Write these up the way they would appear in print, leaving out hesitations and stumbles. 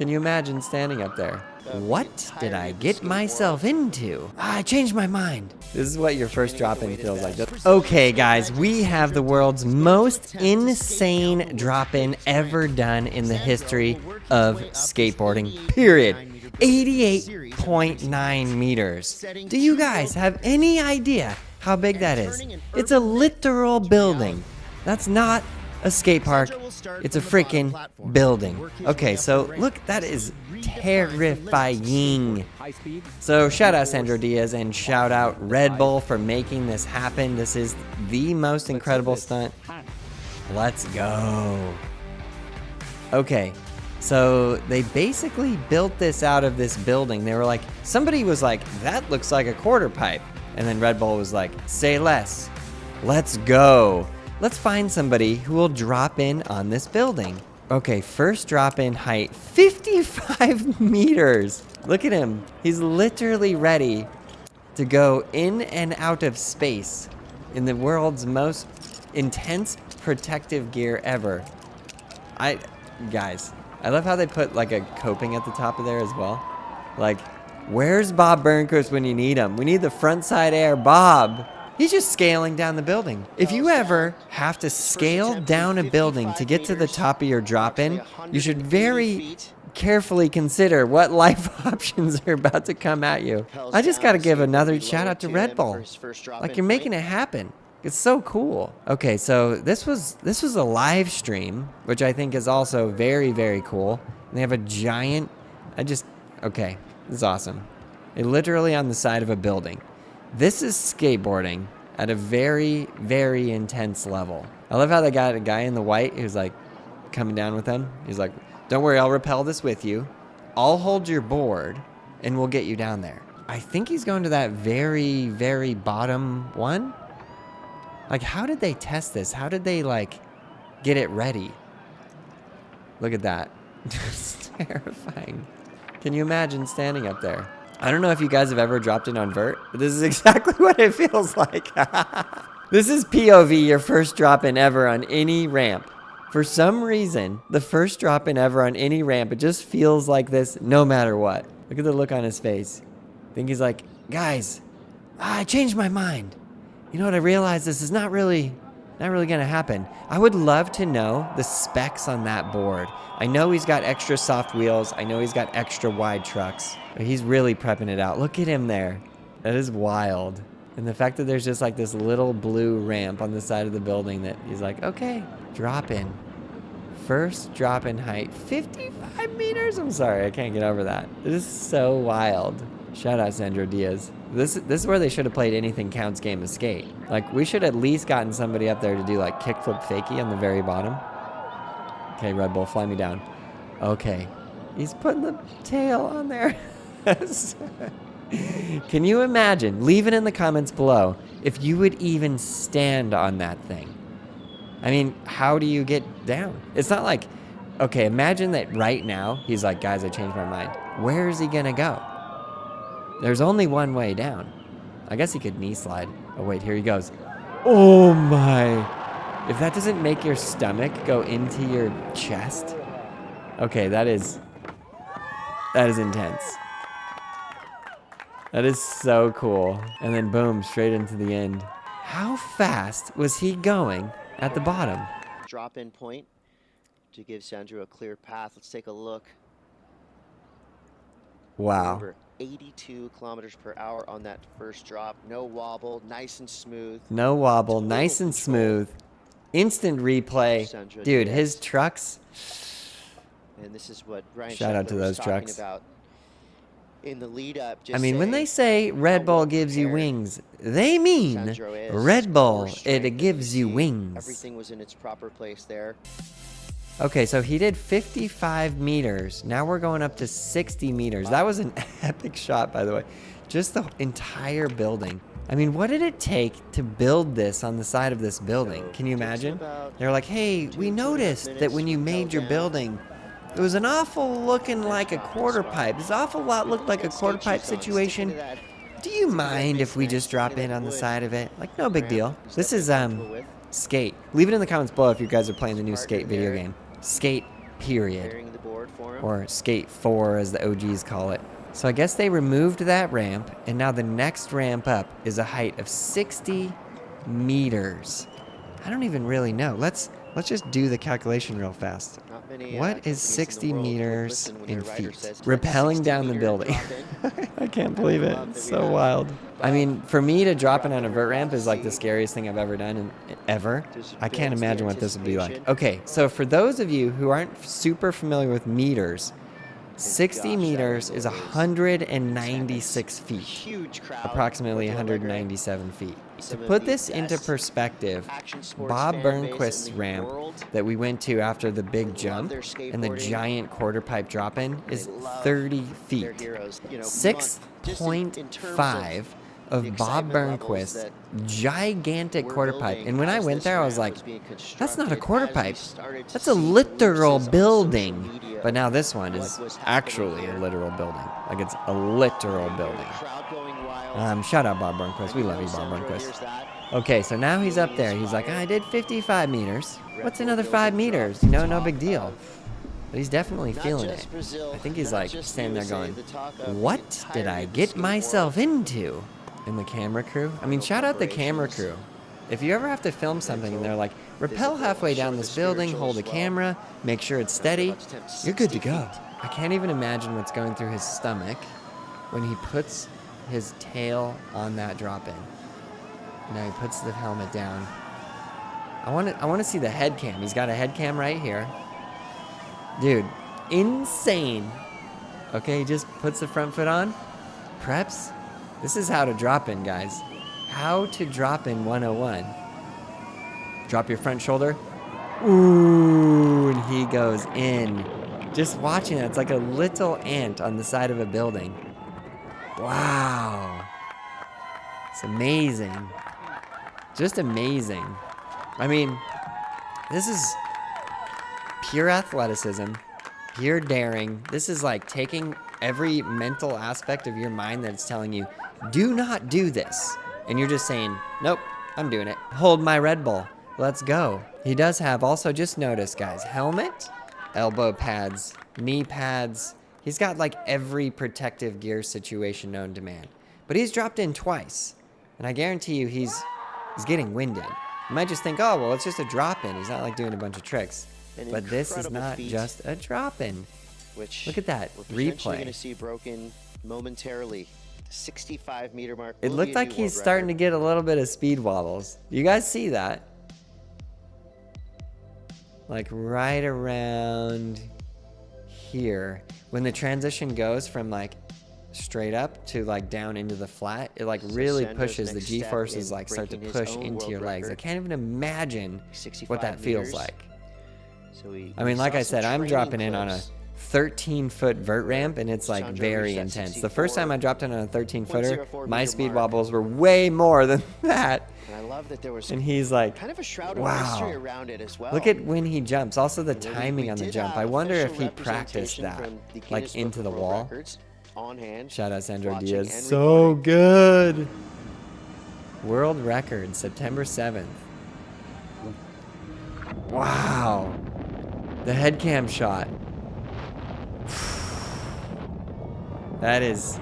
Can you imagine standing up there? What did I get myself into? I changed my mind. This is what your first drop-in feels like. Okay, guys, we have the world's most insane drop-in ever done in the history of skateboarding, period. 88.9 meters. Do you guys have any idea how big that is? It's a literal building. That's not a skate park. It's a freaking building. Okay, so look, that is terrifying. So shout out Sandro Diaz and shout out Red Bull for making this happen. This is the most incredible stunt. Let's go. Okay, so they basically built this out of this building. They were like, somebody was like, that looks like a quarter pipe. And then Red Bull was like, say less. Let's go. Let's find somebody who will drop in on this building. Okay, first drop in height, 55 meters. Look at him. He's literally ready to go in and out of space in the world's most intense protective gear ever. Guys, I love how they put like a coping at the top of there as well. Like, where's Bob Burnquist when you need him? We need the front side air, Bob. He's just scaling down the building. If you ever have to scale down a building to get to the top of your drop-in, you should very carefully consider what life options are about to come at you. I just got to give another shout out to Red Bull. Like, you're making it happen. It's so cool. Okay, so this was a live stream, which I think is also very, very cool. And they have a giant, okay, this is awesome. They're literally on the side of a building. This is skateboarding at a very, very intense level. I love how they got a guy in the white who's like coming down with them. He's like, don't worry, I'll rappel this with you. I'll hold your board and we'll get you down there. I think he's going to that very, very bottom one. Like, how did they test this? How did they like get it ready? Look at that. It's terrifying. Can you imagine standing up there? I don't know if you guys have ever dropped in on vert, but this is exactly what it feels like. This is POV, your first drop-in ever on any ramp. For some reason, the first drop-in ever on any ramp, it just feels like this no matter what. Look at the look on his face. I think he's like, guys, I changed my mind. You know what, I realized this is not really gonna happen. I would love to know the specs on that board. I know he's got extra soft wheels. I know he's got extra wide trucks. But he's really prepping it out. Look at him there. That is wild. And the fact that there's just like this little blue ramp on the side of the building that he's like, okay, drop in. First drop in height, 55 meters. I'm sorry, I can't get over that. It is so wild. Shout out Sandro Diaz. This is where they should have played Anything Counts game of skate. Like, we should at least gotten somebody up there to do like kickflip fakie on the very bottom. Okay, Red Bull, fly me down. Okay, he's putting the tail on there. Can you imagine? Leave it in the comments below if you would even stand on that thing. I mean, how do you get down? It's not like, okay, imagine that right now he's like, guys, I changed my mind. Where is he gonna go? There's only one way down. I guess he could knee slide. Oh wait, here he goes. Oh my. If that doesn't make your stomach go into your chest. Okay, that is intense. That is so cool. And then boom, straight into the end. How fast was he going at the bottom? Drop-in point to give Sandro a clear path. Let's take a look. Wow. Over 82 kilometers per hour on that first drop. No wobble, nice and smooth. No wobble, nice and smooth. Instant replay. Dude, his trucks. And this is what Ryan Shout out to those talking trucks. About in the lead up. I mean, when they say Red Bull gives you wings, they mean Red Bull, it gives you wings. Everything was in its proper place there. Okay, so he did 55 meters. Now we're going up to 60 meters. That was an epic shot, by the way. Just the entire building. I mean, what did it take to build this on the side of this building? Can you imagine? They're like, hey, we noticed that when you made your building, it was an awful looking like a quarter pipe. This awful lot looked like a quarter pipe situation. Do you mind if we just drop in on the side of it? Like, no big deal. This is, Skate. Leave it in the comments below if you guys are playing the new Skate video game. Skate, period. forward for him. or Skate 4 as the OGs call it. So I guess they removed that ramp, and now the next ramp up is a height of 60 meters. I don't even really know. Let's just do the calculation real fast. Not many, What is companies in the 60 world would meters listen when in their rider feet? says it's Rappelling 60 down the meter building. drop-in. I can't believe it. love that It's we so have wild. I mean, for me to drop in on a vert ramp Drop is like the seat. scariest thing I've ever done ever. Just I can't builds the imagine what this would be like. anticipation. Okay, so for those of you who aren't super familiar with meters, 60 gosh, that meters angle is is 196 feet. Huge crowd. Approximately with the leg 197 feet. To Some of put the this into best perspective, action sports Bob fan base Burnquist's in the ramp world. that we went to after the big Love jump their and the skateboarding. giant quarter pipe drop-in is They love 30 Their feet. heroes, you know, just in terms 6.5 the of Bob excitement levels Burnquist's that gigantic we're quarter pipe. building And when I as went this there, I was ramp like, being that's not a constructed, quarter as we pipe. started to That's a see literal glimpses on social building. media But now this one what is was happening actually a here. literal building. Like it's a literal building. Crowd going wild. Shout out Bob Burnquist. We love you, Bob Burnquist. Okay, so now he's up there. He's like, I did 55 meters. What's another 5 meters? You know, no big deal. But he's definitely feeling it. I think he's like standing there going, what did I get myself into? And the camera crew? I mean, shout out the camera crew. If you ever have to film something and they're like, rappel halfway down this building, hold the camera, make sure it's steady, you're good to go. I can't even imagine what's going through his stomach when he puts his tail on that drop-in. Now he puts the helmet down. I want to see the head cam. He's got a head cam right here. Dude, insane. Okay, he just puts the front foot on. Preps. This is how to drop in, guys. How to drop in 101. Drop your front shoulder. Ooh, and he goes in. Just watching that, it's like a little ant on the side of a building. Wow. It's amazing. Just amazing. I mean, this is pure athleticism, pure daring. This is like taking every mental aspect of your mind that's telling you, do not do this. And you're just saying, nope, I'm doing it. Hold my Red Bull. Let's go. He does have also, just notice, guys, helmet, elbow pads, knee pads. He's got like every protective gear situation known to man. But he's dropped in twice. And I guarantee you he's getting winded. You might just think, oh, well, it's just a drop-in. He's not like doing a bunch of tricks. But this is not just a drop-in. Which look at that we're potentially replay. going to see broken momentarily. 65 meter mark. It looked like he's starting to get a little bit of speed wobbles. You guys see that? Like right around here. When the transition goes from like straight up to like down into the flat, it like really Sando's pushes the next step G-forces in like start to breaking his push own into your world legs. I record. can't even imagine 65 what that feels meters. like. So we I mean, like saw I some said, I'm training dropping in on a clips. 13-foot vert ramp, and it's like Sandro very reached that intense. The first time I dropped in on a 13-footer, 0.04 my meter speed mark. wobbles were way more than that. And I love that there was And he's like, kind of a shroud wow. of mystery around it as well. look at when he jumps. Also the And then timing we on the did jump. have I wonder if official he practiced representation that, from the like Guinness into Book the of World wall. Records on hand. Shout out Sandro watching Diaz. and So recording. good. World record, September 7th. Wow. The head cam shot. That is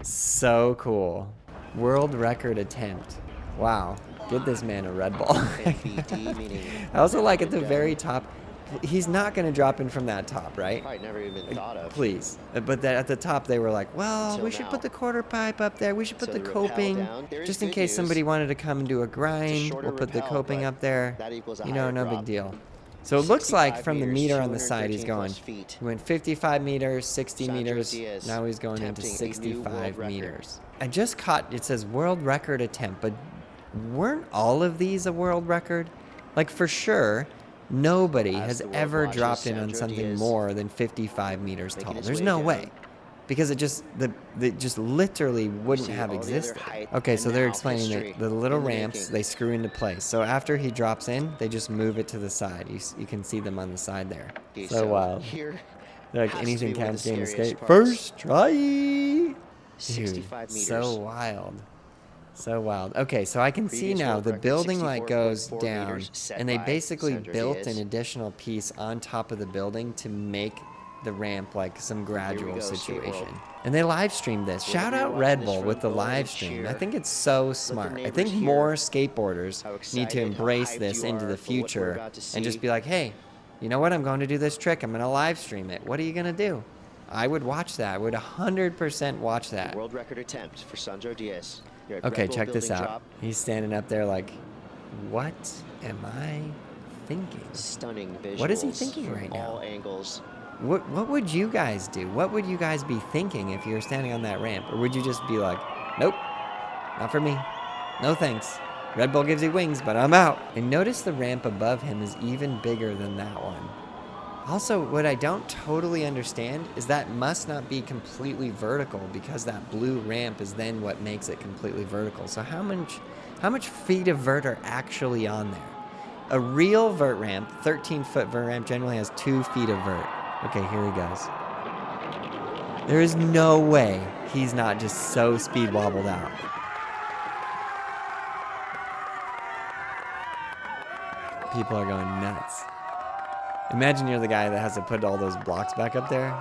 so cool. World record attempt. Wow. Get this man a Red Bull. FBD, meaning I also like at the very top, he's not going to drop in from that top, right? probably never even been thought of. Please. But at the top, they were like, well, Until we should now. put the quarter pipe up there. We should put So the the rappel coping. down. There is Just in good case news. somebody wanted to come and do a grind, shorter we'll put the rappel, coping but up there. that equals a You know, higher no drop. big deal. So it looks like 65 from the meters, meter on the side, he's 213 going. plus feet. He went 55 meters, 60 Sandro meters. Diaz Now he's going into attempting a new world 65 record. meters. I just caught, it says world record attempt, but weren't all of these a world record? Like for sure, nobody As has the world ever watches, dropped in on Sandro something Diaz more than 55 meters making tall. his There's way no down. way. Because it just, they just literally wouldn't See have all the other existed. height Okay, and so they're now explaining history that the little in the ramps, making. they screw into place. So after he drops in, they just move it to the side. You can see them on the side there. Okay, So wild. Here, They're like has to anything be one of counts the game to scariest skate. parts. First try. Dude, 65 meters. so wild. So wild. Okay, so I can see Previous now world the record, building like goes 64.4 down, meters, set and they by basically Sandro built Diaz. an additional piece on top of the building to make the ramp like some gradual go, situation. Skateboard. And they live streamed this. Shout Whenever you're out watching Red this Bull from with the home, live and stream. I cheer. think it's so the smart. I neighbors think hear more how skateboarders need to excited, how embrace hyped this you into are the for what we're future about to and just see. be like, hey, you know what? I'm going to do this trick. I'm going to live stream it. What are you going to do? I would watch that. I would 100% watch that. World record attempt for Sandro Diaz. Here at Okay, Red Bull check this building out. drop. He's standing up there like, what am I thinking? Stunning visuals. What is he thinking from right now? all angles. What would you guys do? What would you guys be thinking if you were standing on that ramp? Or would you just be like, nope, not for me. No thanks. Red Bull gives you wings, but I'm out. And notice the ramp above him is even bigger than that one. Also, what I don't totally understand is that must not be completely vertical because that blue ramp is then what makes it completely vertical. So how much feet of vert are actually on there? A real vert ramp, 13-foot vert ramp, generally has 2 feet of vert. Okay, here he goes. There is no way he's not just so speed wobbled out. People are going nuts. Imagine you're the guy that has to put all those blocks back up there.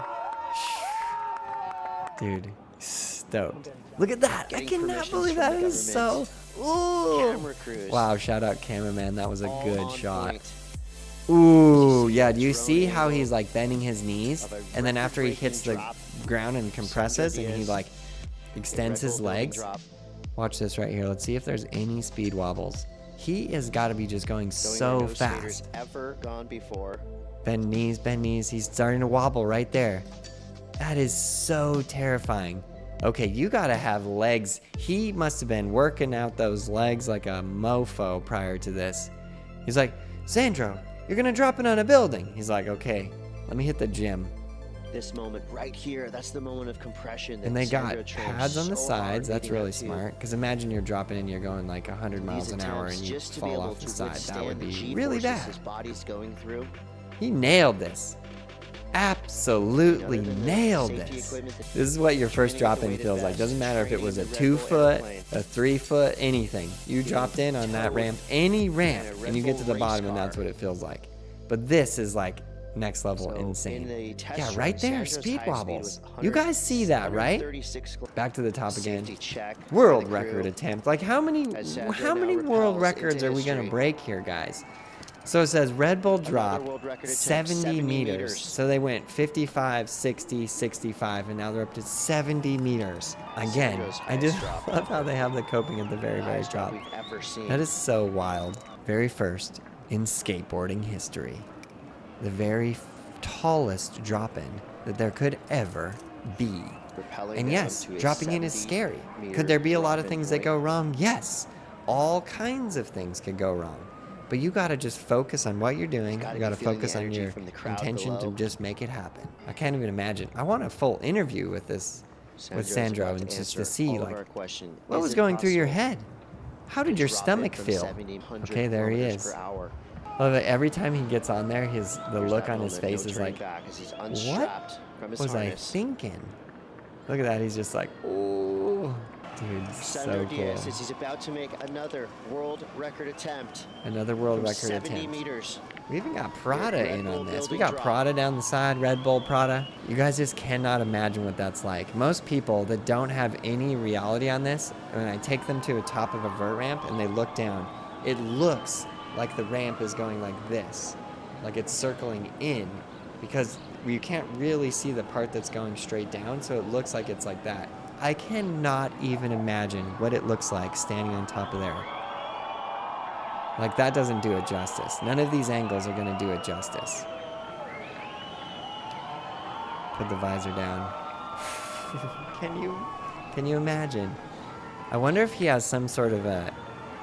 Dude, stoked. Look at that. I Getting cannot permissions believe from that the is so... Ooh. Camera crews. Wow, shout out cameraman. That was a all good on shot. point. Ooh, see yeah. the Do you drone see how angle he's like bending his knees? of a And then after he record-breaking hits the drop. ground and compresses and he Diaz. like extends Red his Bull building legs. drop. Watch this right here. Let's see if there's any speed wobbles. He has got to be just going Going so where no skater's fast. ever gone before. Bend knees, bend knees. He's starting to wobble right there. That is so terrifying. Okay, you gotta have legs. He must have been working out those legs like a mofo prior to this. He's like, Sandro, you're gonna drop it on a building. He's like, okay, let me hit the gym. This moment right here, that's the moment of compression. That And they Sandro got trained pads on the so hard sides. That's leading up really to. smart. Because imagine you're dropping and you're going like 100 miles These an hour attempts and you just to be fall able off the to side. That withstand would the be G really forces bad. his body's going through. He nailed this. Absolutely Other than the nailed safety this. equipment that This is what your first training at drop the in weighted feels like. vest, Doesn't matter if it training was a the Red 2 Bull foot, airplane. a 3 foot, anything. You dropped in on that towed ramp, any ramp, in a Red and you get to Bull the bottom race and that's car. what it feels like. But this is like next level So, insane. in the test Yeah, run, right there, Sandro's speed high speed wobbles. was You guys see that, right? 136 Back to the top again. safety check for World the record crew. attempt. Like how many As Sandro now world repels records into are we gonna history. break here, guys? So it says Red Bull Another drop world record attempt, 70 meters. meters. So they went 55, 60, 65, and now they're up to 70 meters. Again, Sandro's I just highest drop love how they have the coping at the very, very Highest drop top. we've ever seen. That is so wild. Very first in skateboarding history. The very tallest drop-in that there could ever be. Propelling And down yes, to a dropping in is 70 scary. meter Could there be a lot of drop-in things that point. go wrong? Yes. All kinds of things could go wrong. But you got to just focus on what you're doing. gotta You be got to feeling the focus on energy your from the crowd intention to below. just make it happen. I can't even imagine. I want a full interview with this, with Sandro's Sandro, about and to just to answer see all of like our question. what Is was it going through your possible head. How did to your drop in stomach from feel? 70, 100 Okay, there he kilometers is. per hour? Love it. Every time he gets on there, the Here's look that on his moment, face no is turning like, back as he's what unstrapped from his was I harness. thinking? Look at that. He's just like, oh, dude, Sandro so Diaz cool. says he's about to make another world record attempt Another world from record 70 attempt. meters. We even got Prada Red in Bull on this. We building got drop. Prada down the side, Red Bull Prada. You guys just cannot imagine what that's like. Most people that don't have any reality on this, when I take them to the top of a vert ramp and they look down, it looks like the ramp is going like this, like it's circling in, because you can't really see the part that's going straight down, so it looks like it's like that. I cannot even imagine what it looks like standing on top of there. Like, that doesn't do it justice. None of these angles are gonna do it justice. Put the visor down. Can you imagine? I wonder if he has some sort of a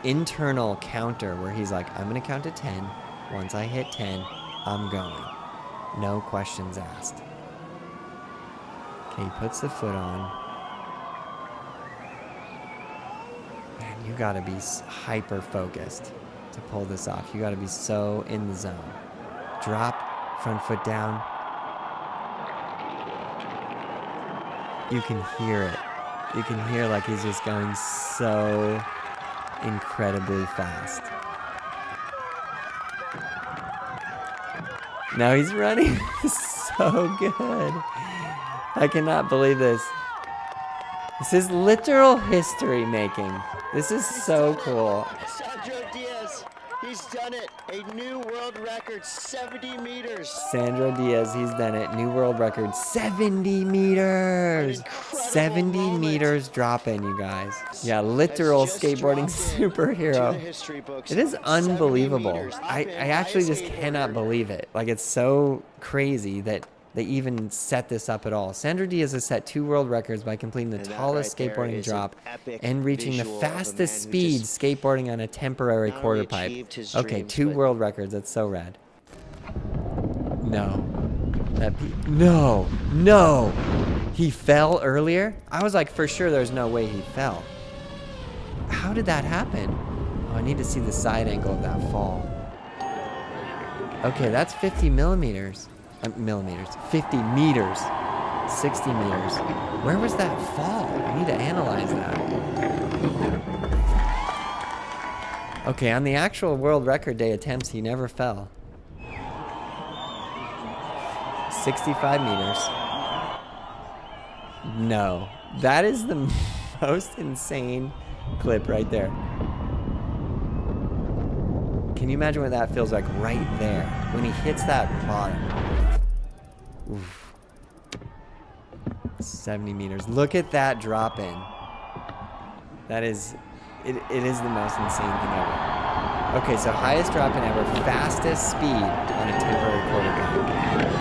internal counter where he's like, I'm gonna count to 10. Once I hit 10, I'm going. No questions asked. Okay, he puts the foot on. Man, you gotta be hyper focused to pull this off. You gotta be so in the zone. Drop, front foot down. You can hear it. You can hear like he's just going so incredibly fast. Now he's running. So good. I cannot believe this. This is literal history making. This is so cool. Sandro Diaz, he's done it. A new world record, 70 meters. Sandro Diaz, he's done it. New world record, 70 meters. 70 moment. meters drop in, you guys. Yeah, literal Has just skateboarding dropped in to the superhero. history books. It is 70 unbelievable. meters. I actually just cannot believe it. Like, it's so crazy that they even set this up at all. Sandro Diaz has set 2 world records by completing the And that tallest right there skateboarding is an drop epic and reaching the visual of a man fastest who speed just skateboarding on a temporary not quarter only pipe. achieved his Okay, dreams, 2 but- world records. That's so rad. No. No. He fell earlier? I was like, for sure there's no way he fell. How did that happen? Oh, I need to see the side angle of that fall. Okay, that's 50 millimeters. 50 meters. 60 meters. Where was that fall? I need to analyze that. Okay, on the actual world record day attempts, he never fell. 65 meters. No. That is the most insane clip right there. Can you imagine what that feels like right there when he hits that bottom? Oof. 70 meters. Look at that drop in. That is, it is the most insane thing ever. Okay, so highest drop in ever, fastest speed on a temporary quarter pipe.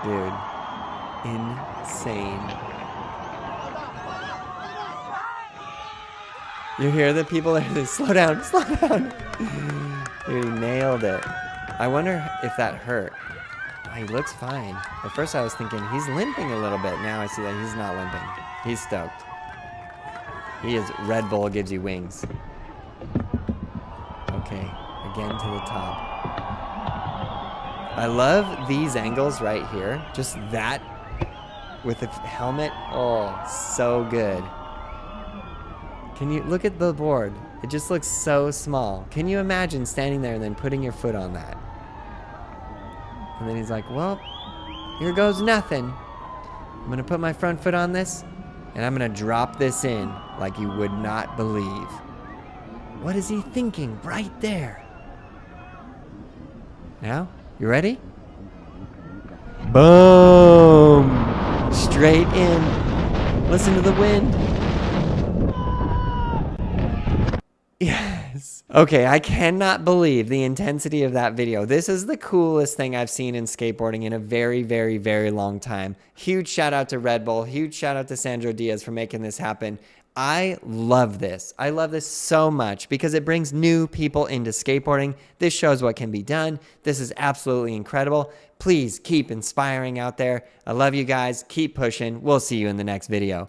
Dude, insane. You hear the people that are slow down, slow down. Dude, he nailed it. I wonder if that hurt. Oh, he looks fine. At first I was thinking he's limping a little bit. Now I see that he's not limping. He's stoked. He is Red Bull gives you wings. Okay, again to the top. I love these angles right here. Just that with the helmet. Oh, so good. Can you look at the board? It just looks so small. Can you imagine standing there and then putting your foot on that? And then he's like, well, here goes nothing. I'm gonna put my front foot on this and I'm gonna drop this in like you would not believe. What is he thinking right there? Now, you ready? Boom! Straight in. Listen to the wind. Yes. Okay, I cannot believe the intensity of that video. This is the coolest thing I've seen in skateboarding in a very, very, very long time. Huge shout out to Red Bull. Huge shout out to Sandro Diaz for making this happen. I love this. I love this so much because it brings new people into skateboarding. This shows what can be done. This is absolutely incredible. Please keep inspiring out there. I love you guys. Keep pushing. We'll see you in the next video.